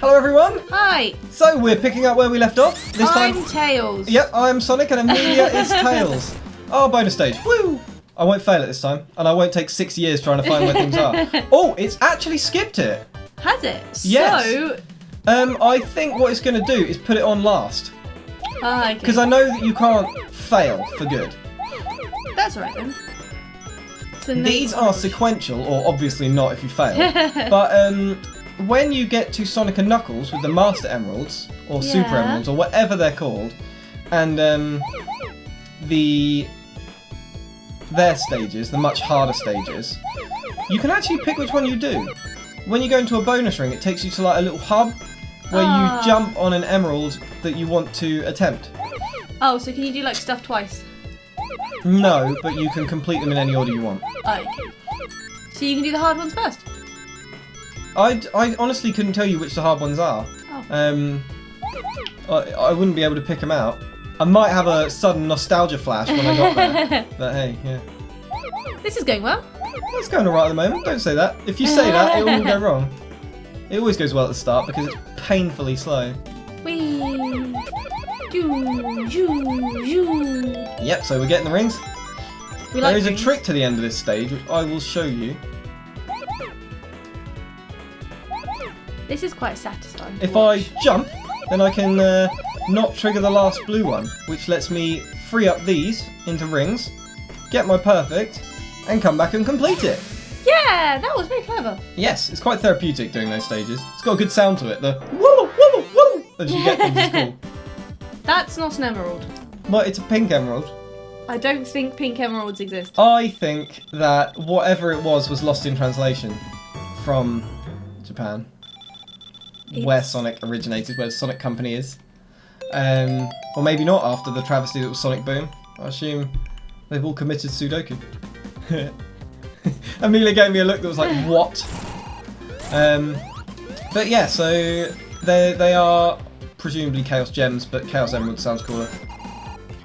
Hello everyone! Hi! So we're picking up where we left off. This time. I'm Tails. Yep, I'm Sonic and Amelia is Tails. Oh, bonus stage. Woo! I won't fail it this time, and I won't take 6 years trying to find where things are. Oh, it's actually skipped it. Has it? Yes. So... I think what it's going to do is put it on last. Okay. Because I know that you can't fail for good. That's alright then. So These are sequential, or obviously not if you fail. But when you get to Sonic and Knuckles with the Master Emeralds, or Super Emeralds, or whatever they're called, and their stages, the much harder stages, you can actually pick which one you do. When you go into a bonus ring, it takes you to like a little hub where you jump on an emerald that you want to attempt. Oh, so can you do like stuff twice? No, but you can complete them in any order you want. Okay. So you can do the hard ones first? I honestly couldn't tell you which the hard ones are. Oh. I wouldn't be able to pick them out. I might have a sudden nostalgia flash when I got there. But hey, yeah. This is going well. It's going alright at the moment, don't say that. If you say that, it will go wrong. It always goes well at the start because it's painfully slow. Whee! Joo, joo, joo. Yep, so we're getting the rings. There is a trick to the end of this stage, which I will show you. This is quite satisfying. If I jump, then I can not trigger the last blue one, which lets me free up these into rings, get my perfect, and come back and complete it. Yeah, that was very clever. Yes, it's quite therapeutic doing those stages. It's got a good sound to it. The woo woo woo as you get things is cool. That's not an emerald. Well, it's a pink emerald. I don't think pink emeralds exist. I think that whatever it was lost in translation from Japan, where Sonic originated, where the Sonic Company is. Or maybe not after the travesty that was Sonic Boom. I assume they've all committed Sudoku. Amelia gave me a look that was like, what? But yeah, so they are presumably Chaos Gems, but Chaos Emerald sounds cooler.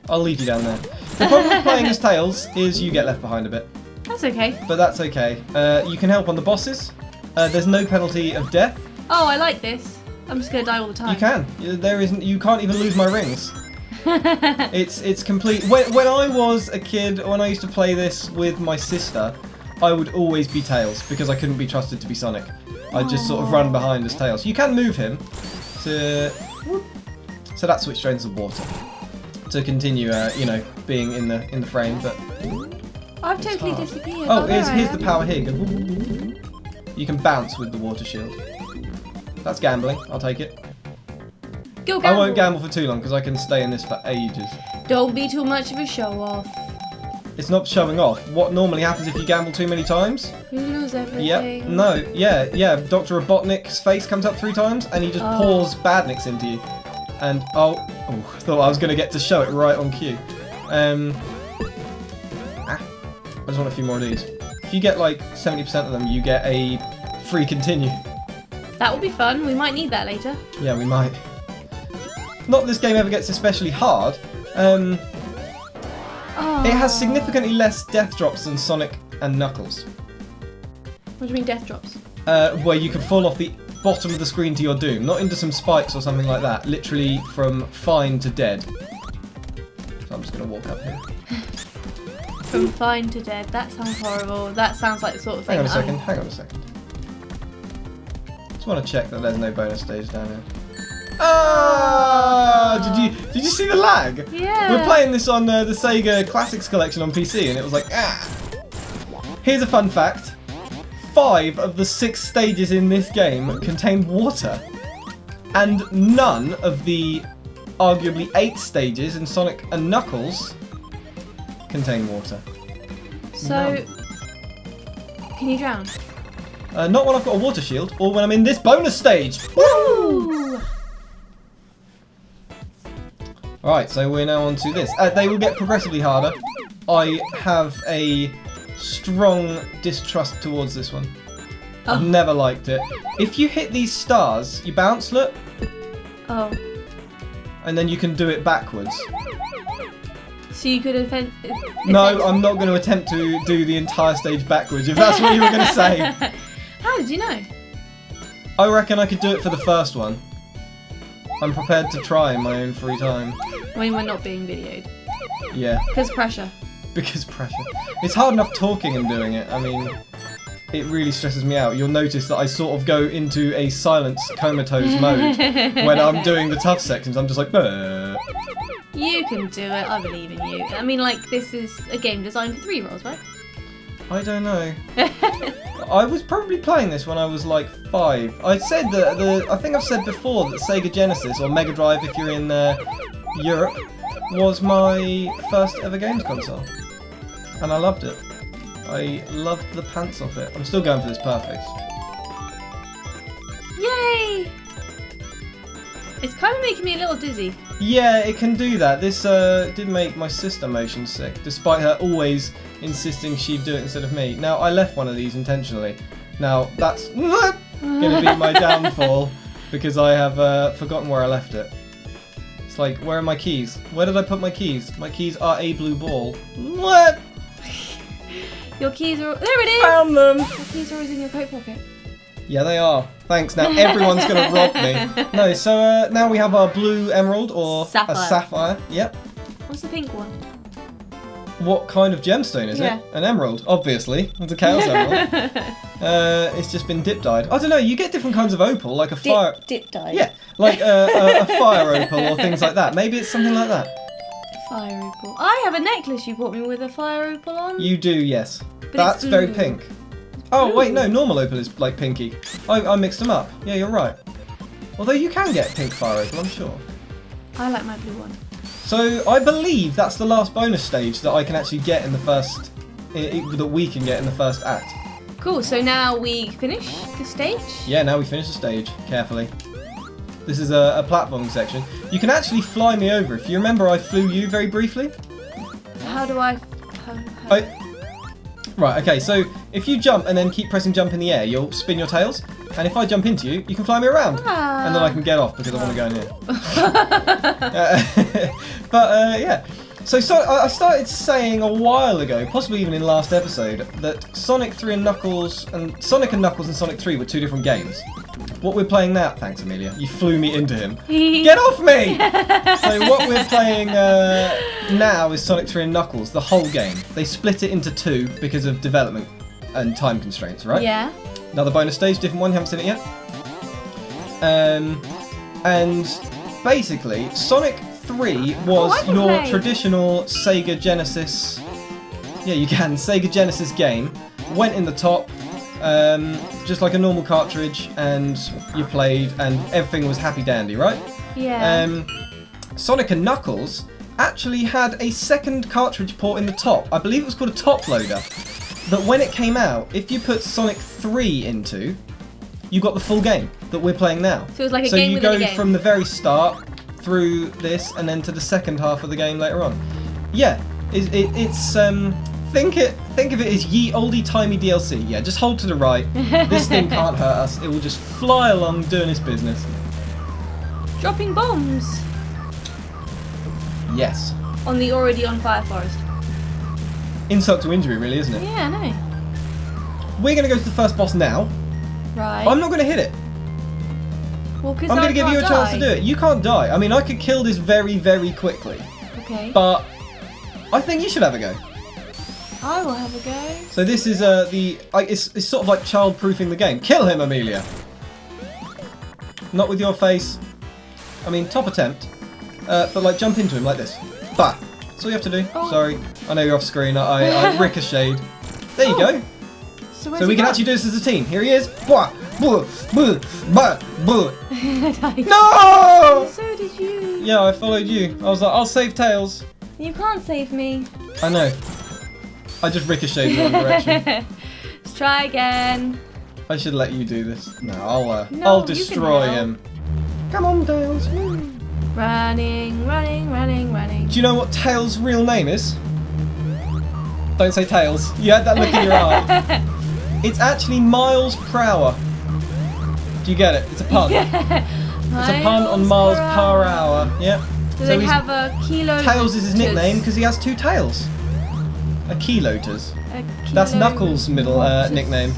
I'll leave you down there. The problem with playing as Tails is you get left behind a bit. That's okay. But that's okay. You can help on the bosses. There's no penalty of death. Oh, I like this. I'm just gonna die all the time. You can. There isn't. You can't even lose my rings. It's complete. When I was a kid, when I used to play this with my sister, I would always be Tails because I couldn't be trusted to be Sonic. I'd just sort of run behind as Tails. You can move him to. So that switch drains the water to continue, you know, being in the frame. But I've totally disappeared. Oh, here's the power here. You can bounce with the water shield. That's gambling. I'll take it. Go gamble. I won't gamble for too long because I can stay in this for ages. Don't be too much of a show-off. It's not showing off. What normally happens if you gamble too many times? You lose everything. Yep. No. Yeah. Dr. Robotnik's face comes up 3 times and he just pours badniks into you. And I thought I was going to get to show it right on cue. I just want a few more of these. If you get like 70% of them, you get a free continue. That would be fun. We might need that later. Yeah, we might. Not that this game ever gets especially hard. It has significantly less death drops than Sonic and Knuckles. What do you mean death drops? Where you can fall off the bottom of the screen to your doom. Not into some spikes or something like that. Literally from fine to dead. So I'm just going to walk up here. From fine to dead. That sounds horrible. That sounds like the sort of thing. Hang on a second. Just want to check that there's no bonus stage down here. Did you see the lag? Yeah. We're playing this on the Sega Classics Collection on PC, and it was like, Here's a fun fact: 5 of the 6 stages in this game contain water, and none of the arguably 8 stages in Sonic and Knuckles contain water. So, can you drown? Not when I've got a water shield, or when I'm in this bonus stage. Woo! Alright, so we're now on to this. They will get progressively harder. I have a strong distrust towards this one. I've never liked it. If you hit these stars, you bounce, look. Oh. And then you can do it backwards. So you could have... No, I'm not going to attempt to do the entire stage backwards, if that's what you were going to say. How did you know? I reckon I could do it for the first one. I'm prepared to try in my own free time. When we're not being videoed. Yeah. Because pressure. Because pressure. It's hard enough talking and doing it. I mean, it really stresses me out. You'll notice that I sort of go into a silence comatose mode when I'm doing the tough sections. I'm just like, "Bleh." You can do it. I believe in you. I mean, like, this is a game designed for 3-year-olds, right? I don't know. I was probably playing this when I was like 5. I said that I think I've said before that Sega Genesis or Mega Drive, if you're in Europe, was my first ever games console, and I loved it. I loved the pants off it. I'm still going for this perfect. Yay! It's kind of making me a little dizzy. Yeah, it can do that. This did make my sister motion sick, despite her always insisting she'd do it instead of me. Now, I left one of these intentionally. Now, that's going to be my downfall, because I have forgotten where I left it. It's like, where are my keys? Where did I put my keys? My keys are a blue ball. What? Your keys are... There it is! Found them! Your keys are always in your coat pocket. Yeah, they are. Thanks. Now everyone's going to rob me. No, so now we have our blue emerald or Sapphire. a sapphire. Yep. What's the pink one? What kind of gemstone is Yeah. it? An emerald, obviously. It's a chaos emerald. It's just been dip dyed. I don't know, you get different kinds of opal, like a fire... Dip dyed. Yeah, like a fire opal or things like that. Maybe it's something like that. Fire opal. I have a necklace you bought me with a fire opal on. You do, yes. But That's it's very blue. pink. Oh, Blue. wait, no, normal opal is like pinky. I mixed them up. Yeah, you're right. Although you can get pink fire opal, I'm sure. I like my blue one. So I believe that's the last bonus stage that I can actually get in the first... that we can get in the first act. Cool, so now we finish the stage? Yeah, now we finish the stage, carefully. This is a platforming section. You can actually fly me over. If you remember, I flew you very briefly. How do I... Right, okay, so if you jump and then keep pressing jump in the air, you'll spin your tails. And if I jump into you, you can fly me around. Ah. And then I can get off because I want to go in here. Yeah. So I started saying a while ago, possibly even in last episode, that Sonic and Knuckles and Sonic 3 were 2 different games. What we're playing now, thanks Amelia, you flew me into him. Get off me! So what we're playing now is Sonic 3 and Knuckles, the whole game. They split it into 2 because of development and time constraints, right? Yeah. Another bonus stage, different one, haven't seen it yet. And basically, Sonic 3 was your traditional Sega Genesis... Yeah, you can. Sega Genesis game. Went in the top, just like a normal cartridge, and you played, and everything was happy dandy, right? Yeah. Sonic and Knuckles actually had a second cartridge port in the top. I believe it was called a top loader. That when it came out, if you put Sonic 3 into, you got the full game that we're playing now. So it was like a so game you within go a game. from the very start through this and then to the second half of the game later on. Yeah, it's think of it as ye oldie timey DLC. Yeah, just hold to the right. This thing can't hurt us. It will just fly along doing its business. Dropping bombs Yes. on the already on fire forest. Insult to injury, really, isn't it? Yeah, I know. We're going to go to the first boss now. Right. I'm not going to hit it. Well, because I'm going to give you a chance to do it. You can't die. I mean, I could kill this very, very quickly. Okay. But I think you should have a go. I will have a go. So this is it's sort of like child-proofing the game. Kill him, Amelia. Not with your face. I mean, top attempt. But like jump into him like this. Bah. That's all you have to do. Oh. Sorry. I know you're off screen. I ricocheted. There you go. So we can actually do this as a team. Here he is. Blah, blah, blah, blah, blah. No! So did you. Yeah, I followed you. I was like, I'll save Tails. You can't save me. I know. I just ricocheted in one direction. Let's try again. I should let you do this. No, I'll No, you destroy can him. Come on, Tails. Running, running, running, running. Do you know what Tails' real name is? Don't say Tails. You had that look in your eye. It's actually miles per hour. Do you get it? It's a pun. It's a pun on miles per hour. Yep. Do they have a kilo? Tails is his nickname because he has 2 tails. A kilotus. That's Knuckles' middle nickname.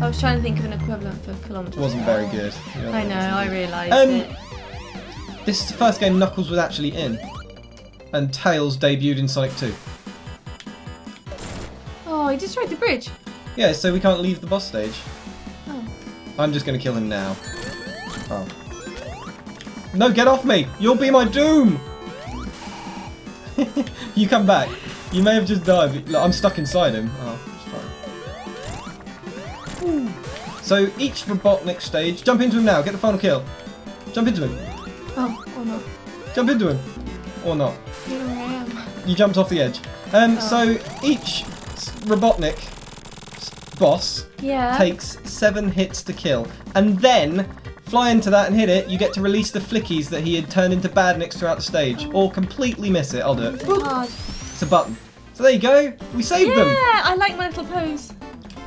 I was trying to think of an equivalent for kilometres. Wasn't very good. Yeah. I know, I realised it. This is the first game Knuckles was actually in. And Tails debuted in Sonic 2. Oh, he destroyed the bridge. Yeah, so we can't leave the boss stage. Oh. I'm just going to kill him now. Oh. No, get off me! You'll be my doom! You come back. You may have just died, but look, I'm stuck inside him. Oh, it's fine. So each Robotnik stage, jump into him now, get the final kill. Jump into him. Oh, or not. Jump into him. Or not. You know where I am. You jumped off the edge. So each Robotnik boss takes 7 hits to kill. And then fly into that and hit it, you get to release the flickies that he had turned into badniks throughout the stage. Or completely miss it. I'll do it. Hard. It's a button. So there you go. We saved them. Yeah, I like my little pose.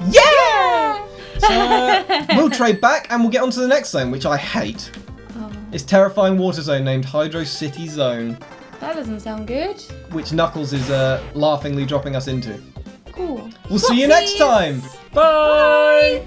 Yeah! So we'll trade back and we'll get on to the next zone, which I hate. Oh, It's terrifying water zone named Hydro City Zone, that doesn't sound good. which Knuckles is laughingly dropping us into. Cool. We'll see you next time. Bye!